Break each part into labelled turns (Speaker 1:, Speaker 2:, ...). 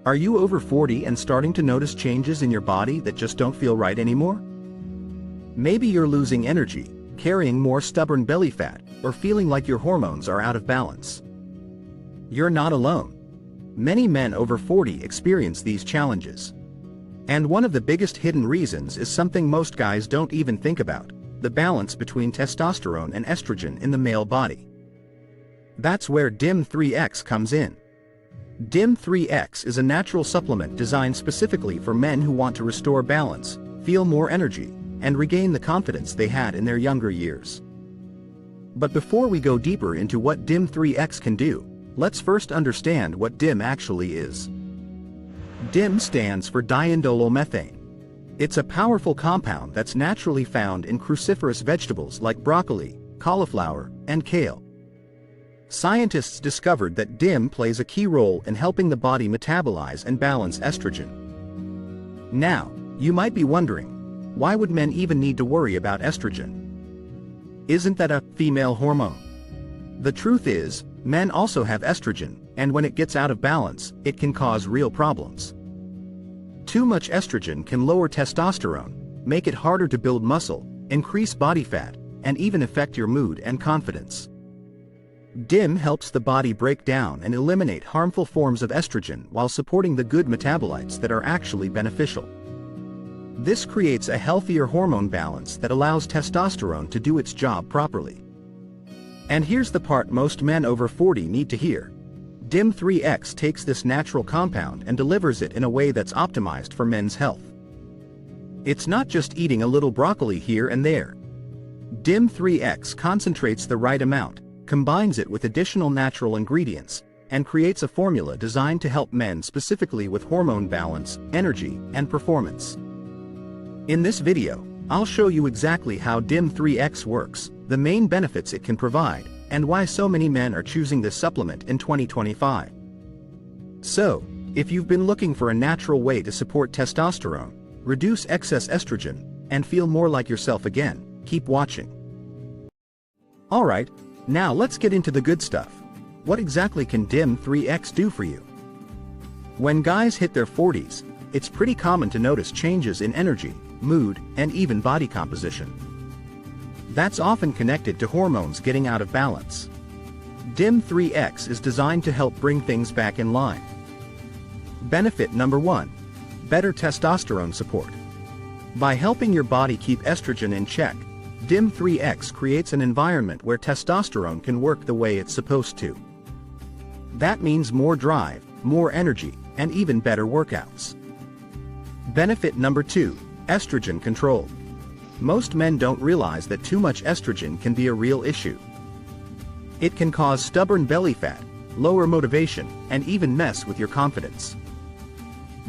Speaker 1: Are you over 40 and starting to notice changes in your body that just don't feel right anymore? Maybe you're losing energy, carrying more stubborn belly fat, or feeling like your hormones are out of balance. You're not alone. Many men over 40 experience these challenges. And one of the biggest hidden reasons is something most guys don't even think about: the balance between testosterone and estrogen in the male body. That's where DIM3X comes in. DIM3X is a natural supplement designed specifically for men who want to restore balance, feel more energy, and regain the confidence they had in their younger years. But before we go deeper into what DIM3X can do, let's first understand what DIM actually is. DIM stands for diindolylmethane. It's a powerful compound that's naturally found in cruciferous vegetables like broccoli, cauliflower, and kale. Scientists discovered that DIM plays a key role in helping the body metabolize and balance estrogen. Now, you might be wondering, why would men even need to worry about estrogen? Isn't that a female hormone? The truth is, men also have estrogen, and when it gets out of balance, it can cause real problems. Too much estrogen can lower testosterone, make it harder to build muscle, increase body fat, and even affect your mood and confidence. DIM helps the body break down and eliminate harmful forms of estrogen while supporting the good metabolites that are actually beneficial. This creates a healthier hormone balance that allows testosterone to do its job properly. And here's the part most men over 40 need to hear. DIM3X takes this natural compound and delivers it in a way that's optimized for men's health. It's not just eating a little broccoli here and there. DIM3X concentrates the right amount, combines it with additional natural ingredients, and creates a formula designed to help men specifically with hormone balance, energy, and performance. In this video, I'll show you exactly how DIM3X works, the main benefits it can provide, and why so many men are choosing this supplement in 2025. So, if you've been looking for a natural way to support testosterone, reduce excess estrogen, and feel more like yourself again, keep watching. Alright, now let's get into the good stuff. What exactly can DIM3X do for you? When guys hit their 40s, it's pretty common to notice changes in energy, mood, and even body composition. That's often connected to hormones getting out of balance. DIM3X is designed to help bring things back in line. Benefit number 1. Better testosterone support. By helping your body keep estrogen in check, DIM3X creates an environment where testosterone can work the way it's supposed to. That means more drive, more energy, and even better workouts. Benefit number 2. Estrogen control. Most men don't realize that too much estrogen can be a real issue. It can cause stubborn belly fat, lower motivation, and even mess with your confidence.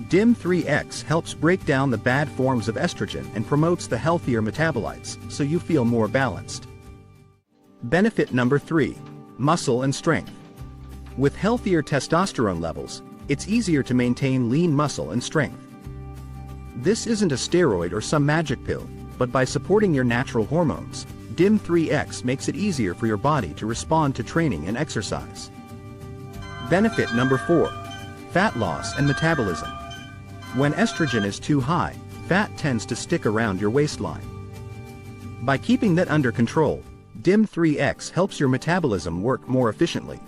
Speaker 1: DIM3X helps break down the bad forms of estrogen and promotes the healthier metabolites, so you feel more balanced. Benefit number 3. Muscle and strength. With healthier testosterone levels, it's easier to maintain lean muscle and strength. This isn't a steroid or some magic pill, but by supporting your natural hormones, DIM3X makes it easier for your body to respond to training and exercise. Benefit number 4. Fat loss and metabolism. When estrogen is too high, fat tends to stick around your waistline. By keeping that under control, DIM3X helps your metabolism work more efficiently.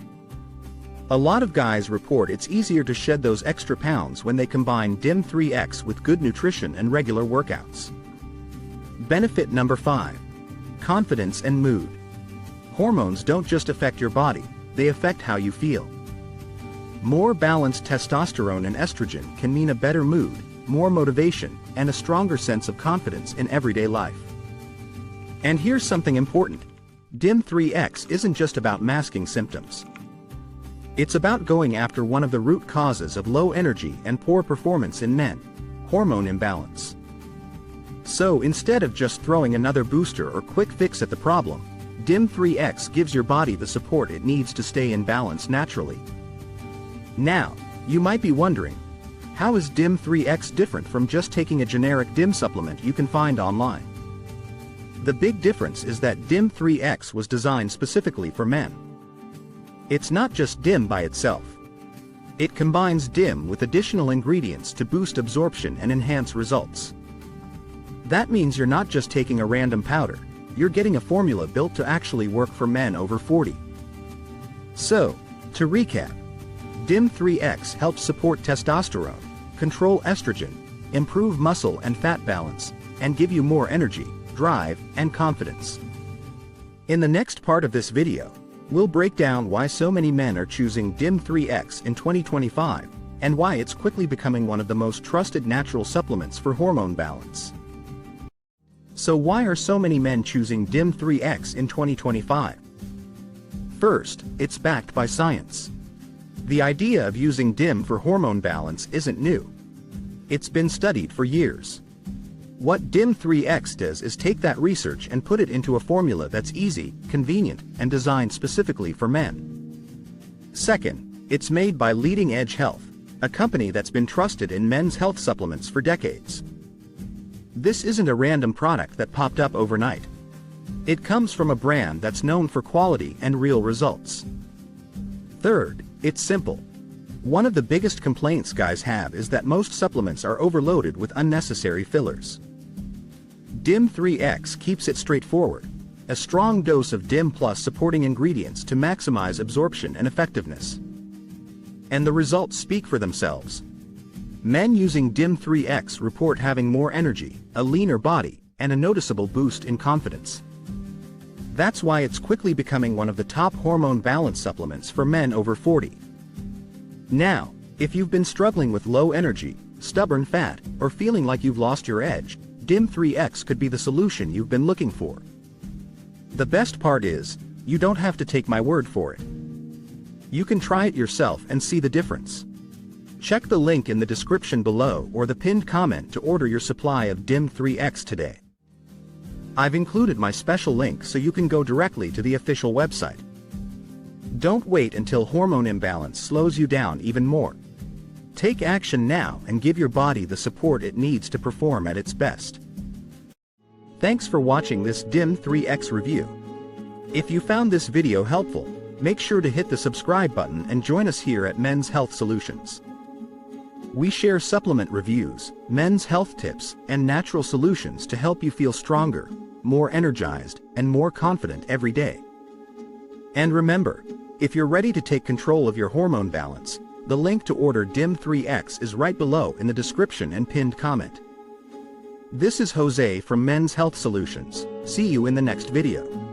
Speaker 1: A lot of guys report it's easier to shed those extra pounds when they combine DIM3X with good nutrition and regular workouts. Benefit number 5. Confidence and mood. Hormones don't just affect your body, they affect how you feel. More balanced testosterone and estrogen can mean a better mood, more motivation, and a stronger sense of confidence in everyday life. And here's something important. DIM3X isn't just about masking symptoms. It's about going after one of the root causes of low energy and poor performance in men: hormone imbalance. So instead of just throwing another booster or quick fix at the problem, DIM3X gives your body the support it needs to stay in balance naturally. Now, you might be wondering, how is DIM3X different from just taking a generic DIM supplement you can find online? The big difference is that DIM3X was designed specifically for men. It's not just DIM by itself. It combines DIM with additional ingredients to boost absorption and enhance results. That means you're not just taking a random powder, you're getting a formula built to actually work for men over 40. So, to recap, DIM 3X helps support testosterone, control estrogen, improve muscle and fat balance, and give you more energy, drive, and confidence. In the next part of this video, we'll break down why so many men are choosing DIM 3X in 2025, and why it's quickly becoming one of the most trusted natural supplements for hormone balance. So why are so many men choosing DIM 3X in 2025? First, it's backed by science. The idea of using DIM for hormone balance isn't new. It's been studied for years. What DIM 3X does is take that research and put it into a formula that's easy, convenient, and designed specifically for men. Second, it's made by Leading Edge Health, a company that's been trusted in men's health supplements for decades. This isn't a random product that popped up overnight. It comes from a brand that's known for quality and real results. Third, it's simple. One of the biggest complaints guys have is that most supplements are overloaded with unnecessary fillers. DIM 3X keeps it straightforward, a strong dose of DIM plus supporting ingredients to maximize absorption and effectiveness. And the results speak for themselves. Men using DIM 3X report having more energy, a leaner body, and a noticeable boost in confidence. That's why it's quickly becoming one of the top hormone balance supplements for men over 40. Now, if you've been struggling with low energy, stubborn fat, or feeling like you've lost your edge, DIM 3X could be the solution you've been looking for. The best part is, you don't have to take my word for it. You can try it yourself and see the difference. Check the link in the description below or the pinned comment to order your supply of DIM 3X today. I've included my special link so you can go directly to the official website. Don't wait until hormone imbalance slows you down even more. Take action now and give your body the support it needs to perform at its best. Thanks for watching this DIM 3X review. If you found this video helpful, make sure to hit the subscribe button and join us here at Men's Health Solutions. We share supplement reviews, men's health tips, and natural solutions to help you feel stronger, more energized, and more confident every day. And remember, if you're ready to take control of your hormone balance, the link to order DIM 3X is right below in the description and pinned comment. This is Jose from Men's Health Solutions. See you in the next video.